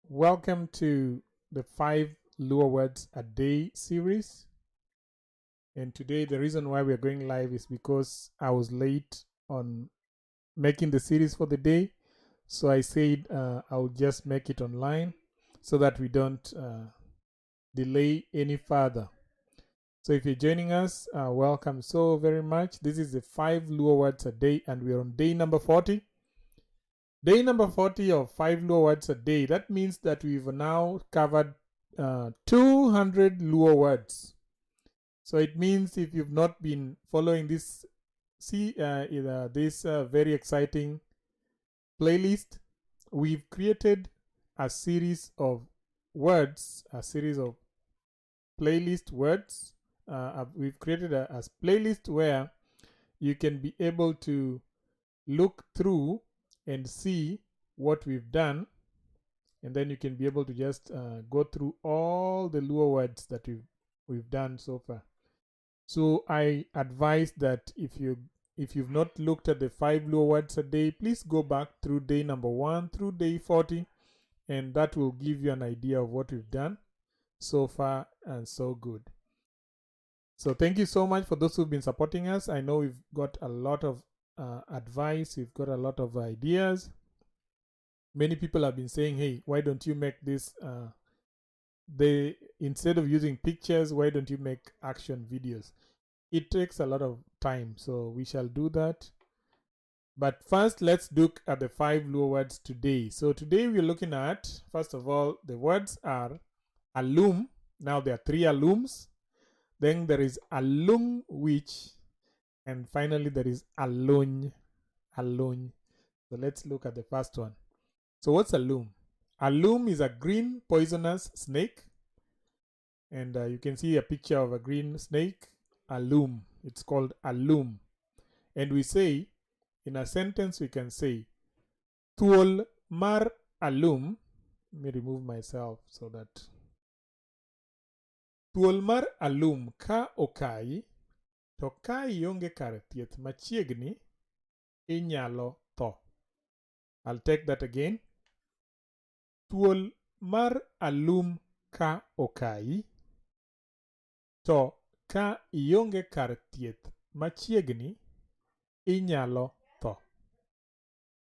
Welcome to the Five Luo Words A Day series. And today, the reason why we're going live is because I was late on making the series for the day. So I said I'll just make it online so that we don't delay any further. So if you're joining us, welcome so very much. This is the Five Luo Words A Day, and we're on day number 40. Day number 40 of Five Luo Words A Day. That means that we've now covered 200 Luo words. So it means if you've not been following this, very exciting playlist, we've created a series of words, a series of playlist words. We've created a playlist where you can be able to look through and see what we've done, and then you can be able to just go through all the Luo words that we've done so far. So I advise that if you've not looked at the 5 Luo Words A Day, please go back through day number 1 through day 40, and that will give you an idea of what we've done so far, and so good. So thank you so much for those who've been supporting us. I know we've got a lot of advice, we've got a lot of ideas. Many people have been saying, hey, why don't you make this instead of using pictures, why don't you make action videos? It takes a lot of time, so we shall do that. But first, let's look at the 5 Luo words today. So today we're looking at, first of all, the words are alum. Now there are 3 alums. Then there is alungwich. And finally, there is alung. So let's look at the first one. So what's alum? Alum is a green poisonous snake. And you can see a picture of a green snake. Alum. It's called alum. And we say, in a sentence, we can say, thuol mar alum. Let me remove myself so that. Thuol mar alum ka okai, to ka ionge kar thieth machiegni, inyalo tho. I'll take that again. Thuol mar alum ka okai, to ka ionge kar thieth machiegni, inyalo tho.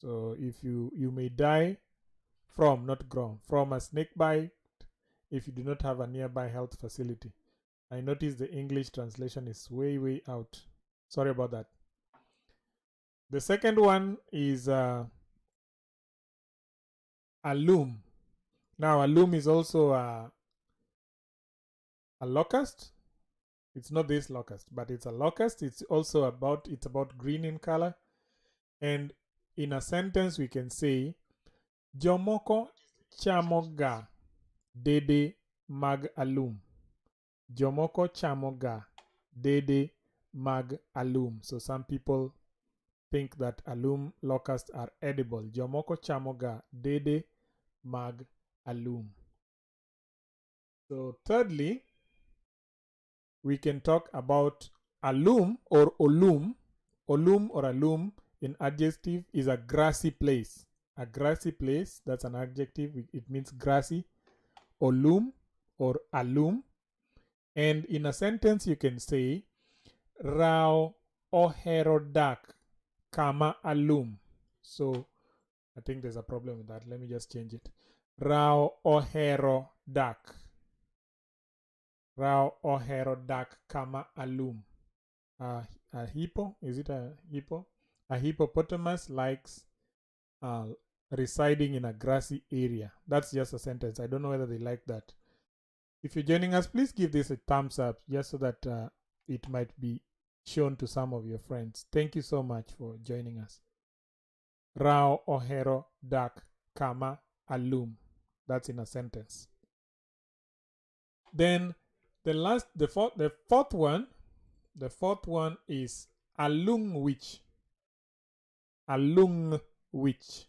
So if you may die from, not grown, from a snake bite if you do not have a nearby health facility. I notice the English translation is way out. Sorry about that. The second one is alum. Now alum is also a locust. It's not this locust, but it's a locust. It's also about green in color. And in a sentence we can say, jomoko chamoga dede mag alum. Jomoko chamoga dede mag alum. So some people think that alum locusts are edible. Jomoko chamoga dede mag alum. So thirdly, we can talk about alum or olum. Olum or alum in adjective is a grassy place. A grassy place, that's an adjective. It means grassy. Olum or alum. And in a sentence you can say, Rao ohero dak kama alum. So I think there's a problem with that. Let me just change it. Rao ohero dak. Rao ohero dak kama alum. A hippo? Is it a hippo? A hippopotamus likes residing in a grassy area. That's just a sentence. I don't know whether they like that. If you're joining us, please give this a thumbs up just so that it might be shown to some of your friends. Thank you so much for joining us. Rao ohero dak kama alum. That's in a sentence. Then the fourth one is alungwich. Alungwich.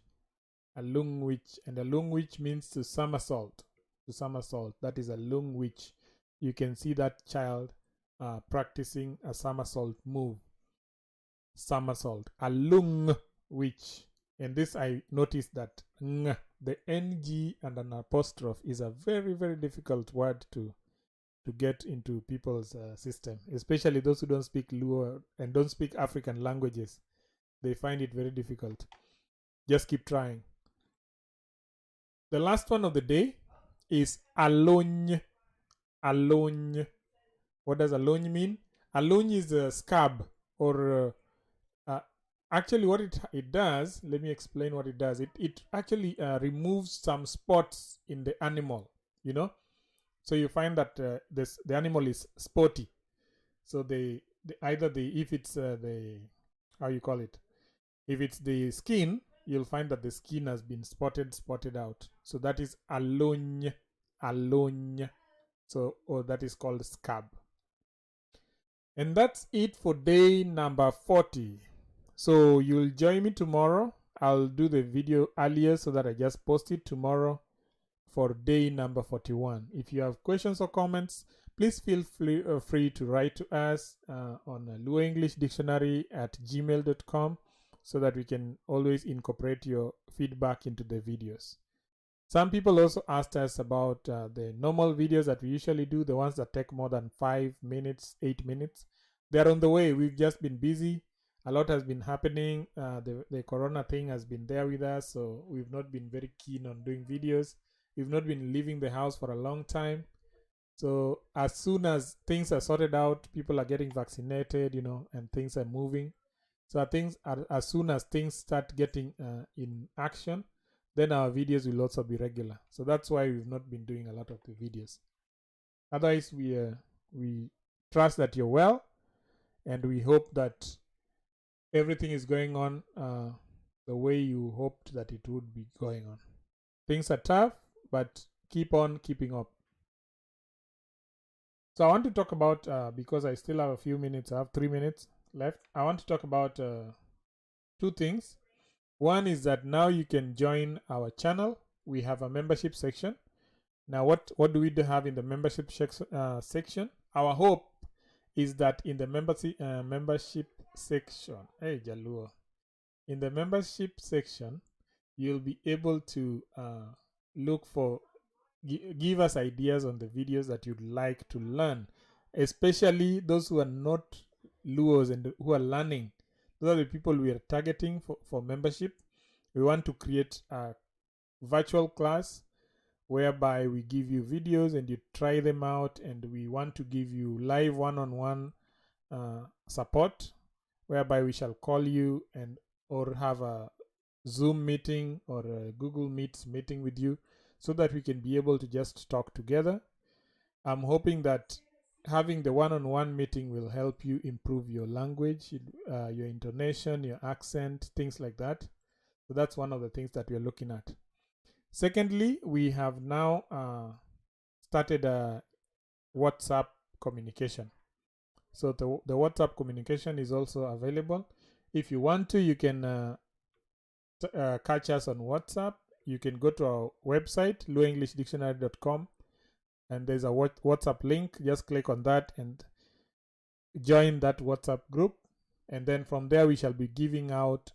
Alungwich. And alungwich means to somersault. To somersault. That is alungwich. You can see that child practicing a somersault move. Somersault. Alungwich. And this I noticed that ng, the ng and an apostrophe is a very, very difficult word to get into people's system, especially those who don't speak Luo and don't speak African languages. They find it very difficult. Just keep trying. The last one of the day is alung. Alung. What does alung mean? Alung is a scab, or actually what it does, let me explain what it does. It actually removes some spots in the animal, you know. So you find that the animal is spotty. So either if it's the, how you call it, if it's the skin, you'll find that the skin has been spotted out. So that is alung. Alung. So, or that is called scab. And that's it for day number 40. So you'll join me tomorrow. I'll do the video earlier so that I just post it tomorrow for day number 41. If you have questions or comments, please feel free to write to us on luoenglishDictionary@gmail.com so that we can always incorporate your feedback into the videos. Some people also asked us about the normal videos that we usually do, the ones that take more than 5 minutes, 8 minutes. They're on the way. We've just been busy. A lot has been happening. The corona thing has been there with us, so we've not been very keen on doing videos. We've not been leaving the house for a long time. So as soon as things are sorted out, people are getting vaccinated, you know, and things are moving. So as soon as things start getting in action, then our videos will also be regular. So that's why we've not been doing a lot of the videos. Otherwise, we trust that you're well, and we hope that everything is going on the way you hoped that it would be going on. Things are tough, but keep on keeping up. So I want to talk about, because I still have a few minutes, I have 3 minutes left. I want to talk about two things. One is that now you can join our channel. We have a membership section. Now, what do we have in the membership section? Our hope is that in the membership section, hey Jaluo, in the membership section, you'll be able to look for, give us ideas on the videos that you'd like to learn, especially those who are not Luos and who are learning. Those are the people we are targeting for membership. We want to create a virtual class whereby we give you videos and you try them out, and we want to give you live one-on-one support, whereby we shall call you and or have a Zoom meeting or a Google Meet meeting with you so that we can be able to just talk together. I'm hoping that having the one-on-one meeting will help you improve your language, your intonation, your accent, things like that. So that's one of the things that we're looking at. Secondly, we have now started a WhatsApp communication. So the WhatsApp communication is also available. If you want to, you can catch us on WhatsApp. You can go to our website, luoenglishDictionary.com, and there's a WhatsApp link. Just click on that and join that WhatsApp group. And then from there, we shall be giving out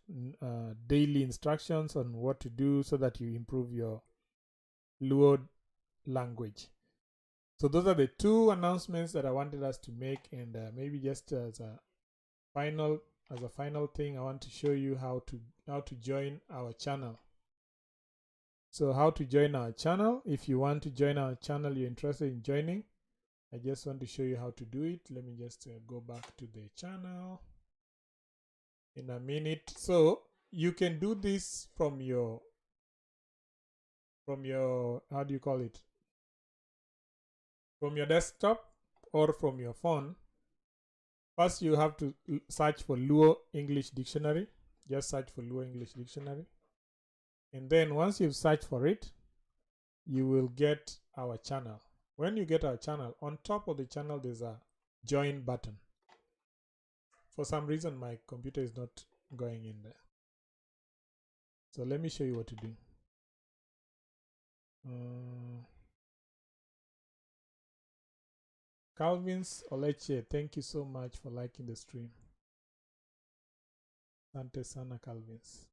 daily instructions on what to do so that you improve your Luo language. So those are the two announcements that I wanted us to make, and maybe just as a final thing, I want to show you how to join our channel. So how to join our channel? If you want to join our channel, you're interested in joining, I just want to show you how to do it. Let me just go back to the channel in a minute. So you can do this from your how do you call it, from your desktop or from your phone. First, you have to search for Luo English Dictionary. Just search for Luo English Dictionary. And then once you've searched for it, you will get our channel. When you get our channel, on top of the channel, there's a join button. For some reason, my computer is not going in there. So let me show you what to do. Calvin's Oleche, thank you so much for liking the stream. Sante sana Calvin's.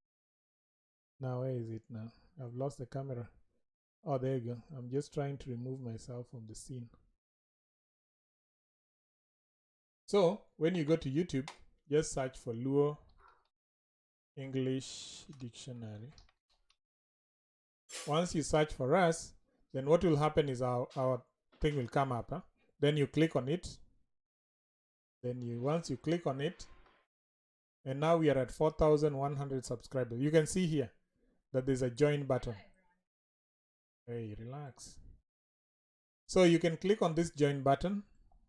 Now, where is it now? I've lost the camera. Oh, there you go. I'm just trying to remove myself from the scene. So, when you go to YouTube, just search for Luo English Dictionary. Once you search for us, then what will happen is our thing will come up. Huh? Then you click on it. Then once you click on it, and now we are at 4,100 subscribers. You can see here that there's a join button. Hey, relax. So you can click on this join button.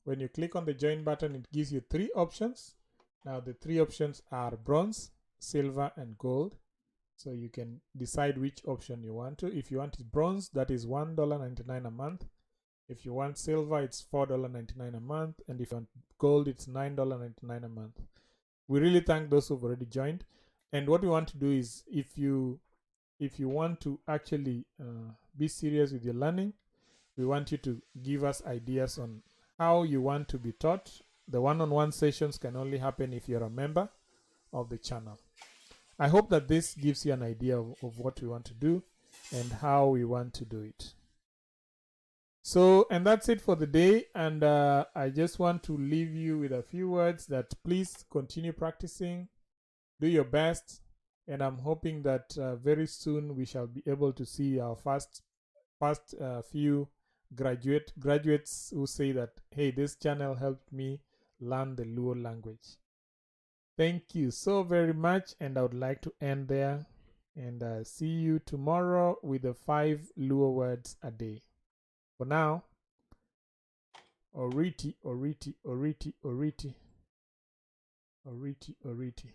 When you click on the join button, it gives you 3 options. Now the 3 options are bronze, silver, and gold. So you can decide which option you want to. If you want bronze, that is $1.99 a month. If you want silver, it's $4.99 a month. And if you want gold, it's $9.99 a month. We really thank those who've already joined. And what we want to do is, if you want to actually be serious with your learning, we want you to give us ideas on how you want to be taught. The one-on-one sessions can only happen if you're a member of the channel. I hope that this gives you an idea of what we want to do and how we want to do it. So, and that's it for the day. And I just want to leave you with a few words that please continue practicing, do your best, and I'm hoping that very soon we shall be able to see our first few graduates who say that, hey, this channel helped me learn the Luo language. Thank you so very much, and I would like to end there, and see you tomorrow with the 5 Luo words a day. For now, oriti, oriti, oriti, oriti, oriti, oriti.